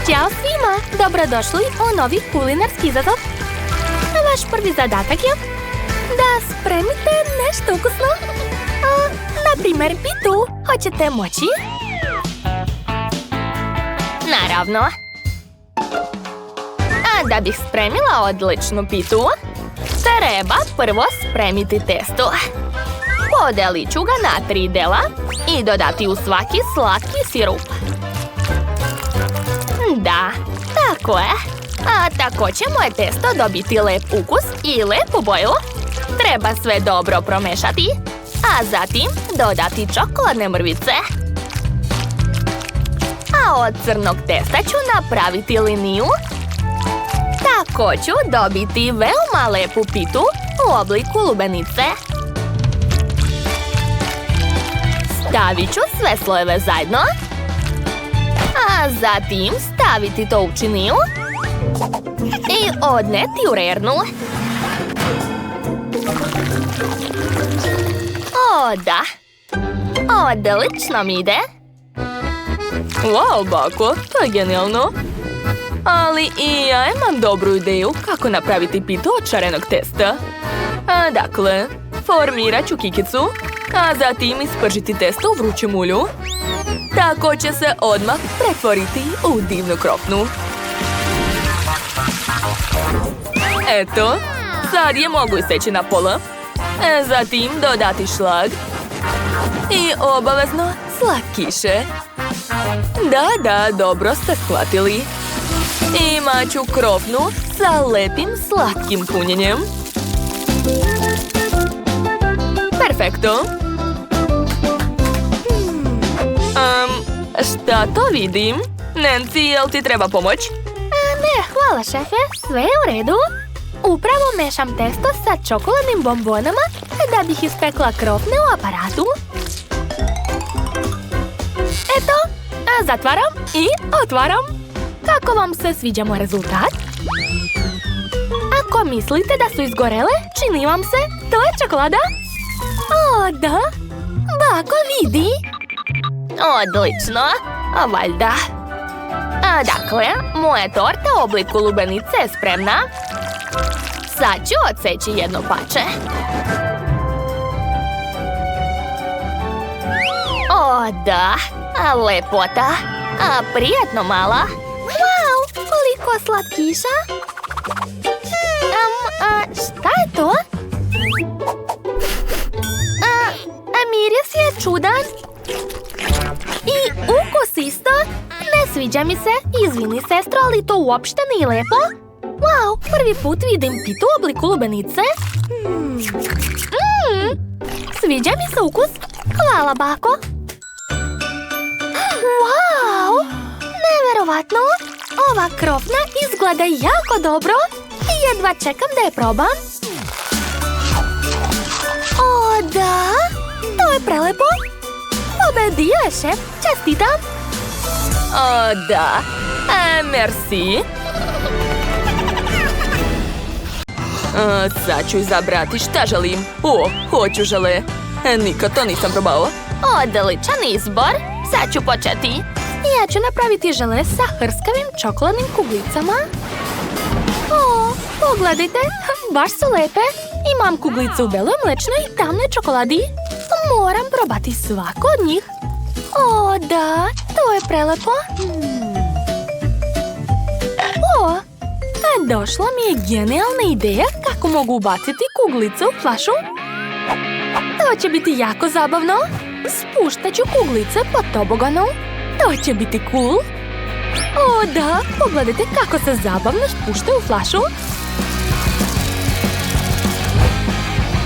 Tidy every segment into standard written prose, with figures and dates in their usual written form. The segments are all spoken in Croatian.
Ćao svima! Dobrodošli u novi kulinarski izazov. Vaš prvi zadatak je da spremite nešto ukusno. Na primjer, pitu. Hoćete moći? Naravno. A da bih spremila odličnu pitu, treba prvo spremiti testo. Podelit ću ga na 3 dela i dodati u svaki slatki sirup. Da, tako je. A tako će moje testo dobiti lep ukus i lepu boju. Treba sve dobro promešati, a zatim dodati čokoladne mrvice. A od crnog testa ću napraviti liniju. Tako ću dobiti veoma lepu pitu u obliku lubenice. Stavit ću sve slojeve zajedno. A zatim staviti to u činiju i odneti u rernu. O, da. Odlično mi ide. Wow, bako, to je genijalno. Ali i ja imam dobru ideju kako napraviti pitu od šarenog testa. Dakle, formirat ću kikicu, a zatim ispržiti testo u vrućem ulju. Tako će se odmah pretvoriti u divnu krofnu. Eto, sad je mogu iseći na pola. Zatim dodati šlag. I obavezno slatkiše. Da, dobro ste shvatili. Imat ću krofnu sa lepim slatkim punjenjem. Perfekto. Šta to vidim? Nancy, jel ti treba pomoć? Ne, hvala šefe, sve je u redu. Upravo mešam testo sa čokoladnim bombonama da bih ispekla krofne u aparatu. Eto, zatvaram i otvaram. Kako vam se sviđa moj rezultat? Ako mislite da su izgorele, čini vam se, to je čokolada. O, da. Bako, vidi. Odlično, valjda. Dakle, moja torta u obliku lubenice je spremna. Sad ću odseći jedno pače. O, da, lepota. Prijatno mala. Wow, koliko slatkiša. Šta je to? Miris je čudan. I ukus isto. Ne sviđa mi se. Izvini, sestro, ali to uopšte nije lepo. Wow, prvi put vidim pitu u obliku lubenice. Sviđa mi se ukus. Hvala, bako. Wow, neverovatno. Ova krofna izgleda jako dobro. Jedva čekam da je probam. O, da. To je prelepo. Pobedio je šef. Čestitam. O, da. Merci. Sad ću izabrati šta želim. Hoću žele. Nikad to nisam probao. Odličan izbor. Sad ću početi. Ja ću napraviti žele sa hrskavim čokoladnim kuglicama. O, pogledajte. Baš su lepe. Imam kuglicu u beloj mlečnoj i tamnoj čokoladi. Moram probati svaku od njih. O, da. To je prelepo. O, došla mi je genijalna ideja kako mogu ubaciti kuglicu u flašu. To će biti jako zabavno. Spuštat ću kuglice po toboganu. To će biti cool. O, da, pogledajte kako se zabavno spuštaju u flašu.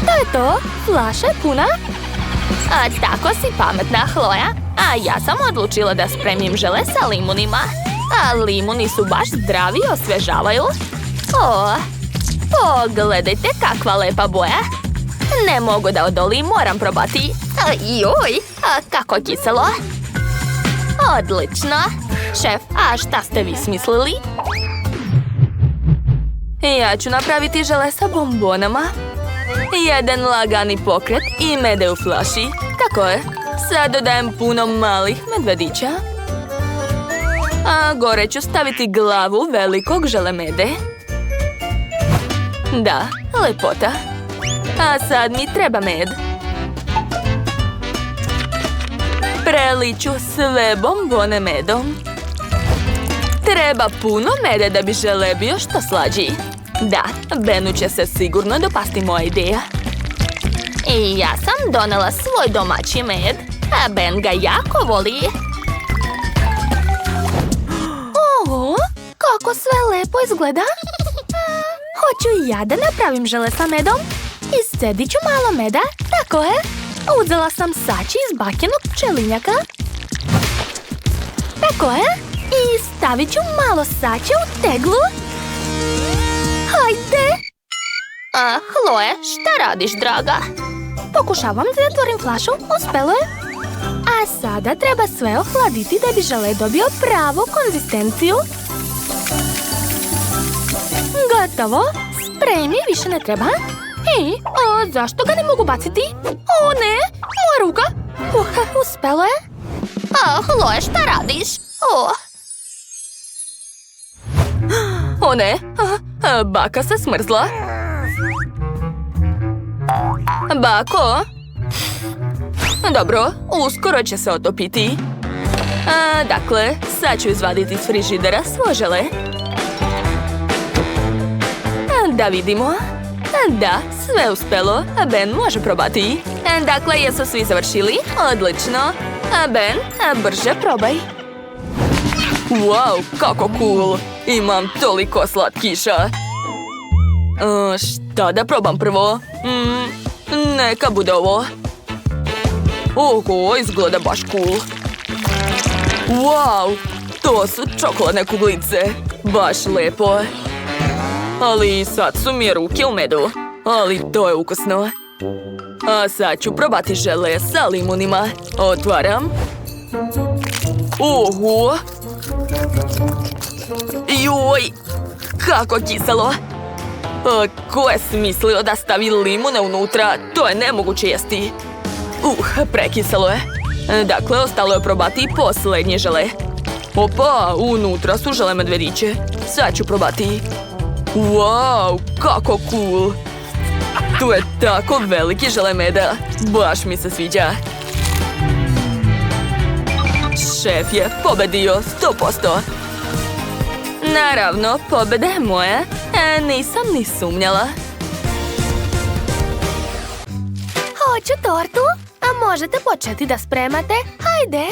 To je to. Flaša je puna. Tako si pametna, Hloja. A ja sam odlučila da spremim žele sa limunima. A limuni su baš zdravi i osvežavaju. O, pogledajte kakva lepa boja. Ne mogu da odolim, moram probati. Joj, kako kiselo. Odlično. Šef, a šta ste vi smislili? Ja ću napraviti žele sa bombonama. Jedan lagani pokret i mede u flaši. Kako je? Sad dodajem puno malih medvedića. A gore ću staviti glavu velikog želemede. Da, lepota. A sad mi treba med. Preliću sve bombone medom. Treba puno meda da bi žele bio što slađi. Da, Benu će se sigurno dopasti moja ideja. I ja sam donela svoj domaći med, a Ben ga jako voli. Oho, kako sve lepo izgleda. Hoću i ja da napravim žele sa medom. Iscedit ću malo meda, tako je. Uzela sam sači iz bakinog pčelinjaka. Tako je. I stavit ću malo sače u teglu. Hajde! A, Chloe, šta radiš, draga? Pokušavam da zatvorim flašu, uspelo je. A sada treba sve ohladiti da bi žele dobio pravu konzistenciju. Gotovo. Sprej mi više ne treba. Hej, zašto ga ne mogu baciti? O ne, moja ruka. Uspelo je. Chloe, šta radiš? O ne, baka se smrzla. Bako? Dobro, uskoro će se otopiti. Dakle, sad ću izvaditi iz frižidera svo žele. Da vidimo. Da, sve uspelo. Ben može probati. Dakle, jesu svi završili? Odlično. Ben, brže probaj. Wow, kako cool. Imam toliko slatkiša. Šta da probam prvo? Neka bude ovo. Oho, izgleda baš cool. Wow, to su čokoladne kuglice. Baš lepo. Ali sad su mi ruke u medu. Ali to je ukusno. A sad ću probati žele sa limunima. Otvaram. Oho. Joj, kako kiselo. Ko je smislio da stavi limune unutra? To je nemoguće jesti. Prekiselo je. Dakle, ostalo je probati posljednje žele. Opa, unutra su žele medvediće. Sad ću probati. Wow, kako cool. Tu je tako veliki žele meda. Baš mi se sviđa. Šef je pobedio 100%. Naravno, pobjeda je moja. Nisam ni sumnjala. Hoću tortu, a možete početi da spremate. Hajde.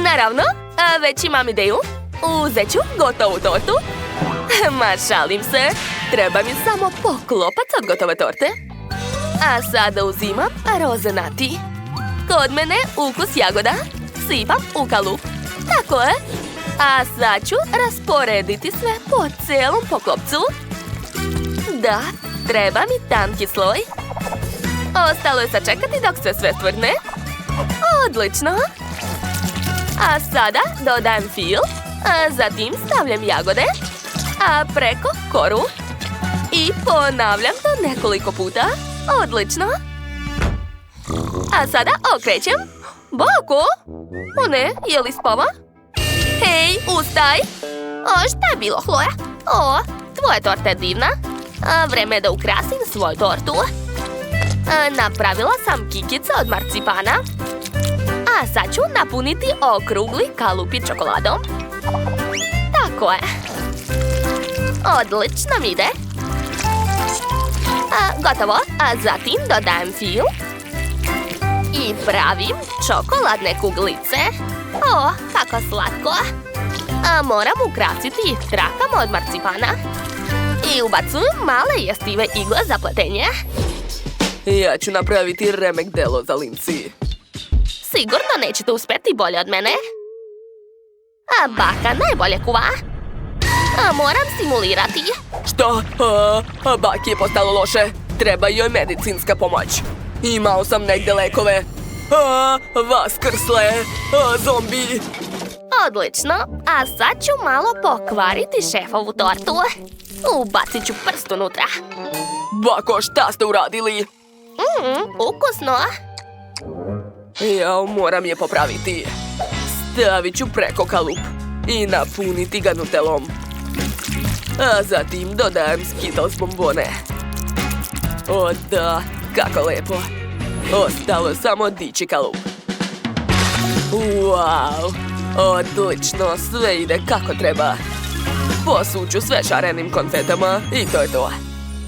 Naravno, već imam ideju. Uzet ću gotovu tortu. Ma šalim se. Treba mi samo poklopac od gotove torte. A sada uzimam rozenati. Kod mene ukus jagoda. Sipam u kalup. Tako je. A sad ću rasporediti sve po cijelom poklopcu. Da, treba mi tanki sloj. Ostalo je sačekati dok se sve stvrdne. Odlično. A sada dodajem fil. A zatim stavljam jagode. A preko koru. I ponavljam to nekoliko puta. Odlično. A sada okrećem. Bako? O ne, je li spava? Hej, ustaj! Šta je bilo, Chloe? Tvoja torta je divna. Vreme je da ukrasim svoju tortu. Napravila sam kikice od marcipana. A sad ću napuniti okrugli kalupi čokoladom. Tako je. Odlično mi ide. Gotovo. A zatim dodajem fil. I pravim čokoladne kuglice. Kako slatko. Moram ukrasiti trakama od marcipana. I ubacujem male jestive igle za pletenje. Ja ću napraviti remek delo za Lindsay. Sigurno nećete uspjeti bolje od mene. A baka najbolje kuva. Moram simulirati. Što? Baki je postalo loše. Treba joj medicinska pomoć. Imao sam negde lekove. Vaskrsle. Zombi. Odlično. A sad ću malo pokvariti šefovu tortu. Ubacit ću prst unutra. Bako, šta ste uradili? Ukusno. Ja moram je popraviti. Stavit ću preko kalup. i napuniti ga nutelom. A zatim dodajem Skittles bombone. O da, kako lepo. Ostalo samo dići kalup. Wow, odlično, sve ide kako treba. Posuću sve šarenim konfetama i to je to.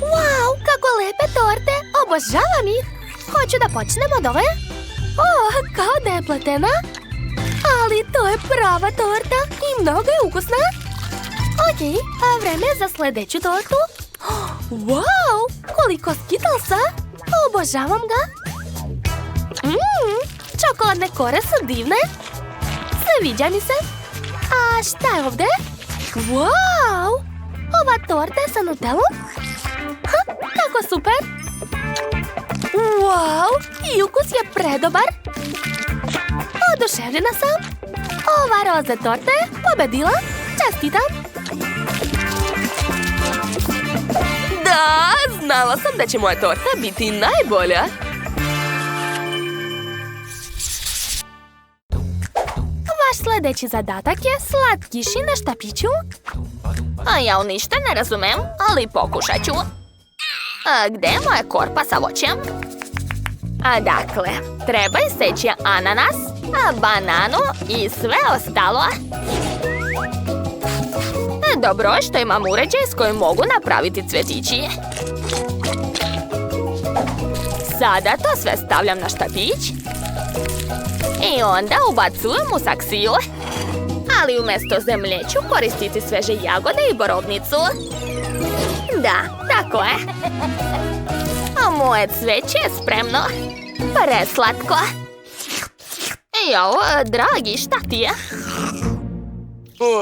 Wow, kako lepe torte! Obožavam ih! Hoću da počnemo od ove. Kao da je pletena. Ali to je prava torta i mnogo je ukusna. Ok, a vreme je za sljedeću tortu. Wow, koliko Skittlesa! Obožavam ga! Čokoladne kore su divne. Sviđa mi se. A šta je ovdje? Wow! Ova torta je sa nutelom? Kako super! Wow! I ukus je predobar. Oduševljena sam. Ova roza torta je pobedila. Čestitam! Da, znala sam da će moja torta biti najbolja. Vaš sljedeći zadatak je slatkiši na štapiću. A ja ništa ne razumem, ali pokušat ću. A gdje je moja korpa sa voćem? A dakle, treba iseći ananas, bananu i sve ostalo. Dobro je što imam uređaj s kojim mogu napraviti cvjetići. Sada to sve stavljam na štapić. I onda ubacujem u saksiju. Ali umjesto zemlje ću koristiti sveže jagode i borovnicu. Da, tako je. A moje cveće je spremno. Preslatko. Jao, dragi, šta ti je?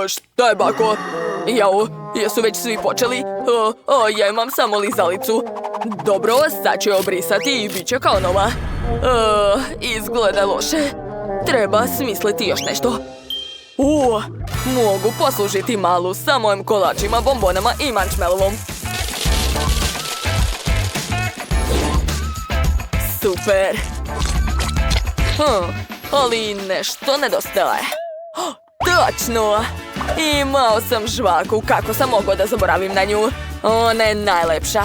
Šta je, bako? Jao, jesu već svi počeli? Ja imam samo lizalicu. Dobro, sad ću je obrisati i bit će kao nova. Izgleda loše. Treba smisliti još nešto. Mogu poslužiti malu sa mojim kolačima, bombonama i marshmallowom. Super. Ali nešto nedostaje. Točno! Imao sam žvaku, kako sam mogao da zaboravim na nju. Ona je najlepša.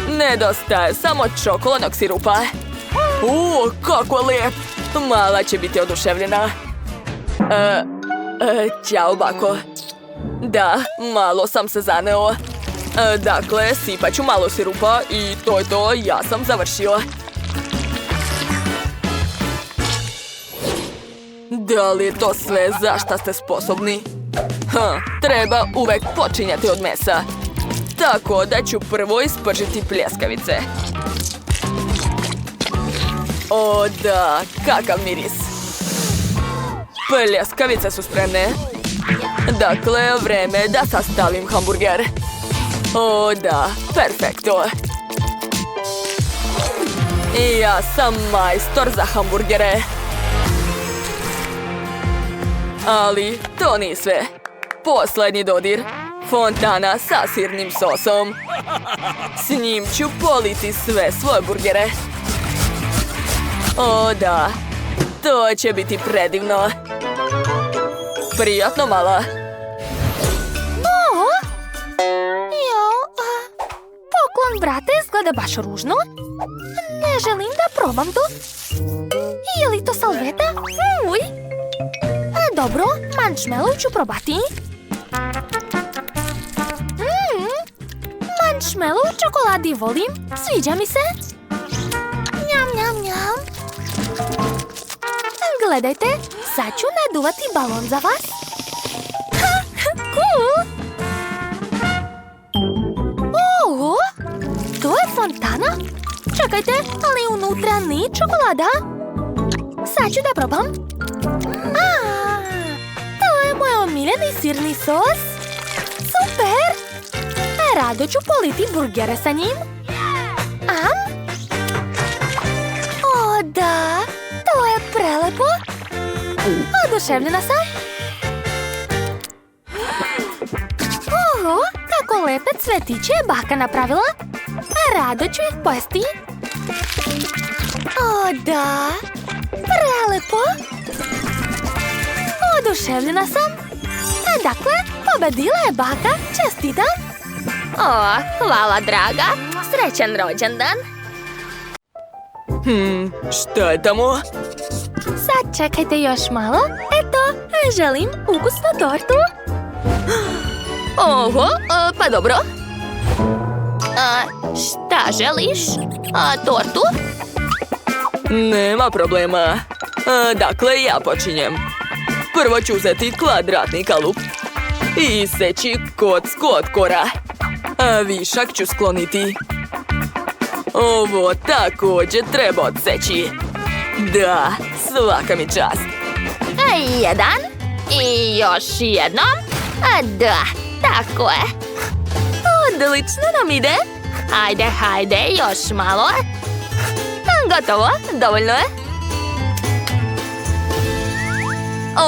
Nedostaje samo čokoladnog sirupa. Kako lijep! Mala će biti oduševljena. Ćao, bako. Da, malo sam se zaneo. Dakle, sipat ću malo sirupa i to je to, ja sam završio. Da li je to sve za šta ste sposobni? Treba uvek počinjati od mesa. Tako da ću prvo ispržiti pljeskavice. O da, kakav miris. Pljeskavice su spremne. Dakle, vreme je da sastavim hamburger. O da, perfekto. Ja sam majstor za hamburgere. Ali to nije sve. Posljednji dodir. Fontana sa sirnim sosom. S njim ću politi sve svoje burgere. O da, to će biti predivno. Prijatno, mala. Poklon brata izgleda baš ružno. Ne želim da probam to. Je li to salveta? Uj. Dobro, marshmallow ću probati. Marshmallow u čokoladi volim. Sviđa mi se. Njam, njam, njam. Gledajte, sad ću naduvati balon za vas. Cool! To je fontana? Čekajte, ali unutra nije čokolada. Sad ću da probam. To je moj omiljeni sirni sos. Super! Rado ću politi burgere sa njim. O da, to je prelepo. Oduševljena sam. Kako lepe cvetiće je baka napravila. Rado ću ih pojesti. O da, prelepo. Oduševljena sam. Dakle, pobedila je baka. Čestitam. Hvala, draga. Srećan rođendan. Šta je tamo? Sad čekajte još malo. Eto, želim ukusnu tortu. Oho, pa dobro. Šta želiš? Tortu? Nema problema. Dakle, ja počinjem. Prvo ću uzeti kvadratni kalup i seći kocku od kora. A višak ću skloniti. Ovo također treba odseći. Da, svaka mi čast. Jedan. I još jednom. Da, tako je. Odlično nam ide. Hajde, još malo. Gotovo, dovoljno je.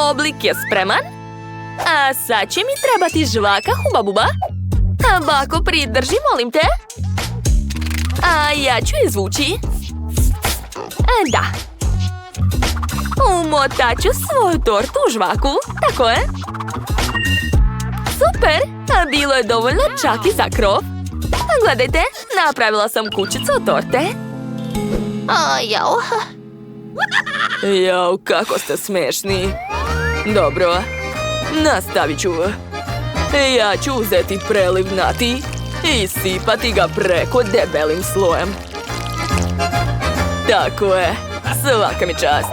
Oblik je spreman. A sad će mi trebati žvaka Huba Buba. Bako, pridrži, molim te. A ja ću izvući. Da. Umotat ću svoju tortu u žvaku. Tako je. Super, bilo je dovoljno čak i za krov. Gledajte, napravila sam kućicu od torte. Jao, kako ste smešni. Dobro, nastavit ću. Ja ću uzeti preliv nati i sipati ga preko debelim slojem. Tako je, svaka mi čast.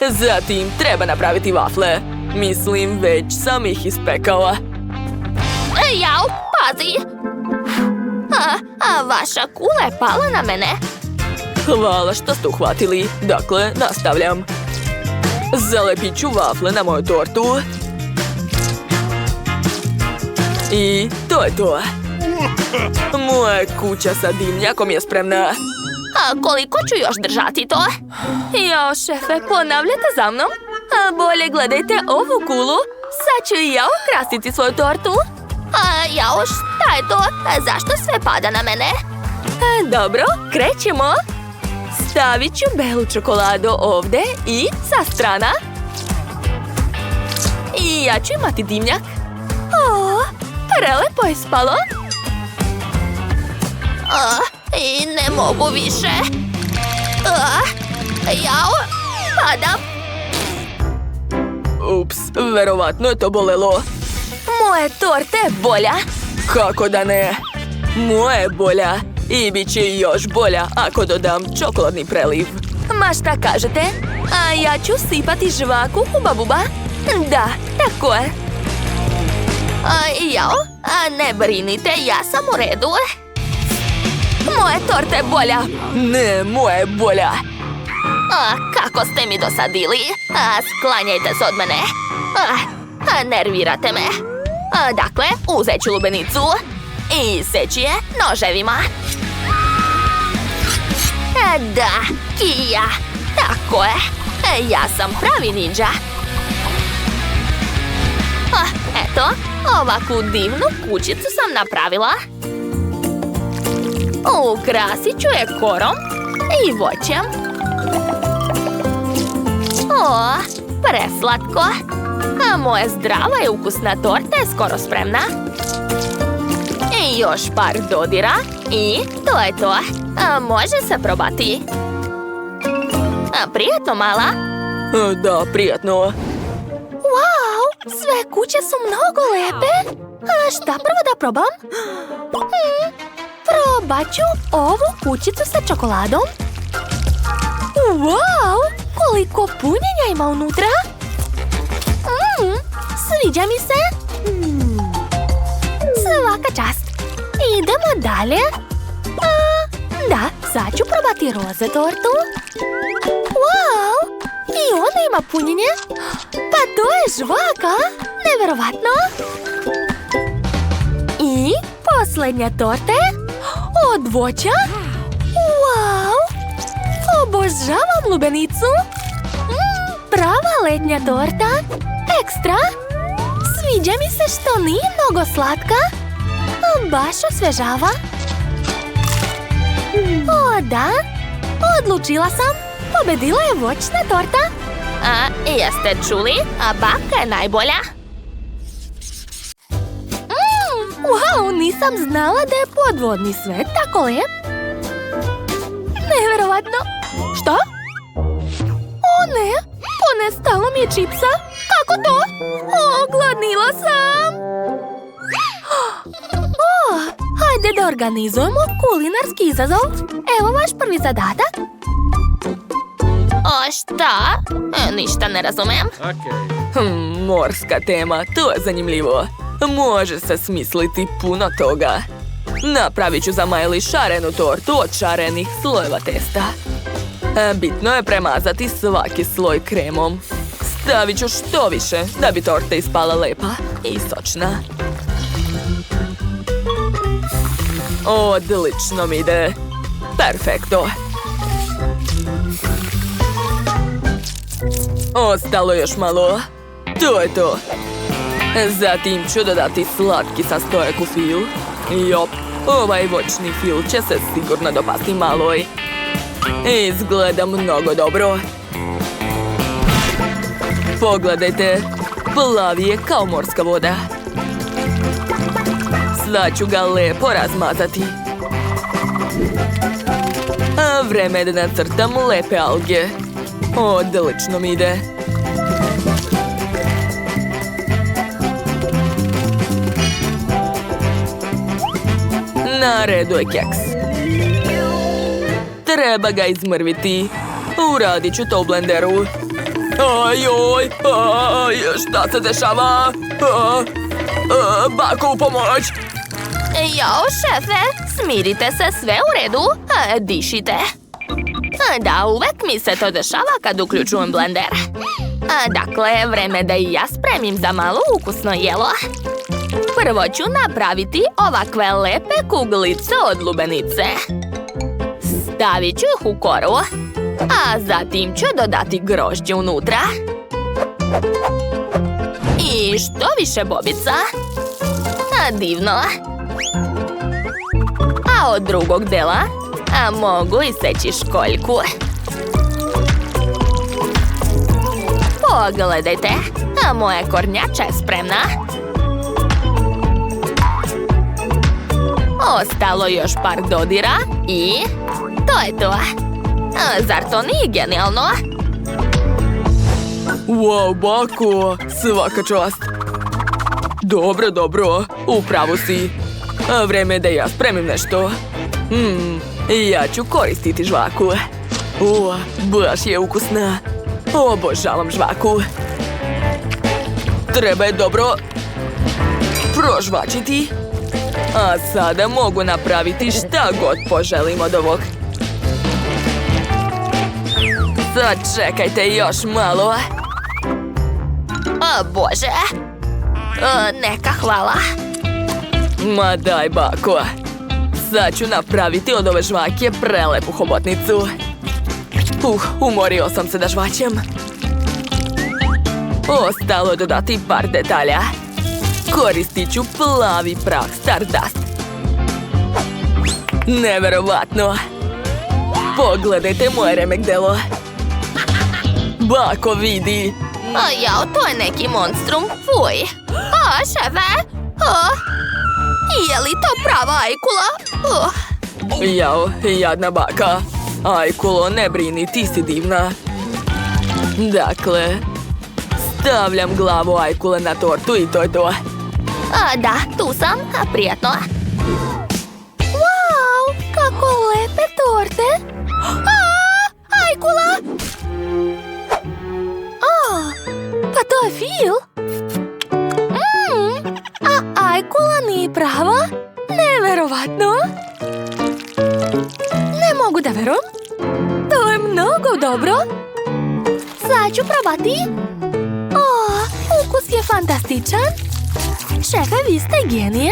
Zatim treba napraviti vafle. Mislim, već sam ih ispekao. Jao, pazi! Vaša kula je pala na mene. Hvala što ste uhvatili. Dakle, nastavljam. Zalepit ću vafle na moju tortu. I to je to. Moja kuća sa dimnjakom je spremna. Koliko ću još držati to? Jao, šefe, ponavljate za mnom. Bolje gledajte ovu kulu. Sad ću i ja ukrasiti svoju tortu. Jao, šta je to? Zašto sve pada na mene? Dobro, krećemo. Stavit ću belu čokoladu ovdje i sa strana. I ja ću imati dimnjak. Prelepo je spalo. I ne mogu više. Jao, padam. Ups, verovatno je to bolelo. Moje torte je bolja. Kako da ne? Moje je bolja. I bit će još bolja ako dodam čokoladni preliv. Ma šta kažete? A ja ću sipati žvaku Huba Buba. Da, tako je. Jao, ne brinite, ja sam u redu. Moje torte je bolja. Ne, moje je bolja. Kako ste mi dosadili. Sklanjajte se od mene. Nervirate me. Dakle, uzet ću lubenicu i seći je noževima. Da, Kija. Tako je. Ja sam pravi ninja. Eto, ovakvu divnu kućicu sam napravila. Ukrasit ću je korom i voćem. Preslatko. Moja zdrava i ukusna torta je skoro spremna. I još par dodira i to je to. Može se probati. Prijetno, mala? Da, prijetno. Wow, sve kuće su mnogo lepe. Šta prvo da probam? Probat ću ovu kućicu sa čokoladom. Wow, koliko punjenja ima unutra. Sviđa mi se. Svaka čast. Idemo dalje. Da, sad ću probati roze tortu. Wow, i ona ima punjenje. Pa to je žvaka. Neverovatno. I posljednja torta od voća. Wow, obožavam lubenicu. Prava letnja torta. Ekstra. Sviđa mi se što nije mnogo slatka. Baš osvežava. Da, odlučila sam. Pobedila je voćna torta. Jeste čuli? A baka je najbolja. Wow, nisam znala da je podvodni svet tako lijep. Nevjerovatno. Šta? O ne, ponestalo mi je čipsa. Kako to? O, gladnila sam. O, hajde da organizujemo kulinarski izazov. Evo vaš prvi zadatak. O, šta? Ništa ne razumem. Morska tema, to je zanimljivo. Može se smisliti puno toga. Napravit ću za Miley šarenu tortu od šarenih slojeva testa. Bitno je premazati svaki sloj kremom. Stavit ću što više da bi torta ispala lepa i sočna. Odlično mi ide. Perfekto. Ostalo još malo. To je to. Zatim ću dodati slatki sastojak u fil. Jop, ovaj voćni fil će se sigurno dopasti Maloj. Izgleda mnogo dobro. Pogledajte, plavi je kao morska voda. Sad ću ga lepo razmazati. A vreme je da nacrtam lepe alge. Odlično mi ide. Na redu je keks. Treba ga izmrviti. Uradit ću to u blenderu. Ajoj, šta se dešava? Bako, u pomoć! Jao, šefe, smirite se, sve u redu. Dišite. Da, uvek mi se to dešava kad uključujem blender. Dakle, vreme da i ja spremim za malo ukusno jelo. Prvo ću napraviti ovakve lepe kuglice od lubenice. Stavit ću ih u koru, a zatim ću dodati grožđe unutra. I što više bobica. Divno. A od drugog dela mogu iseći školjku. Pogledajte, moja kornjača je spremna. Ostalo još par dodira i to je to. Zar to nije genijalno? Wow, bako, svaka čast. Dobro, upravo si. Vreme je da ja spremim nešto. Ja ću koristiti žvaku. Baš je ukusna. Obožavam žvaku. Treba je dobro prožvačiti. A sada mogu napraviti šta god poželim od ovog. Sad čekajte još malo. O Bože. Neka hvala. Ma daj, bako. Sad ću napraviti od ove žvake prelepu hobotnicu. Umorio sam se da žvaćem. Ostalo je dodati par detalja. Koristit ću plavi prah Stardust. Neverovatno. Pogledajte moje remek delo. Bako, vidi. Jao, to je neki monstrum. Fuj. Šefe. Je li to prava ajkula? Jao, jadna baka. Ajkulo, ne brini, ti si divna. Dakle, stavljam glavu ajkule na tortu i to je to. Da, tu sam. Prijatno. Wow, kako lepe torte. Ajkula. Pa to je fil. A ajkula nije prava? Neverovatno. Ne mogu da verujem. To je mnogo dobro. Sad ću probati. Ukus je fantastičan. Šefe, vi ste genije.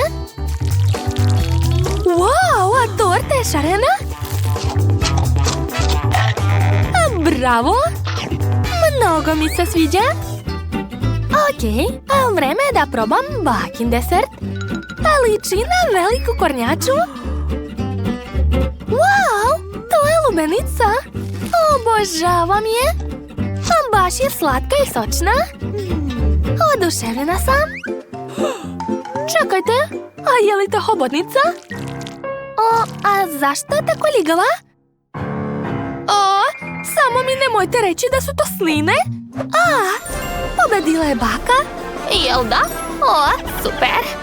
Wow, a torta je šarena? Bravo. Mnogo mi se sviđa. Ok, vreme je da probam bakin desert. Liči na veliku kornjaču. Wow, to je lubenica. Obožavam je. Baš je slatka i sočna. Oduševljena sam. Čekajte, a je li to hobotnica? A zašto je tako ligava? Samo mi nemojte reći da su to sline. Pobedila je baka. Jel da? Super.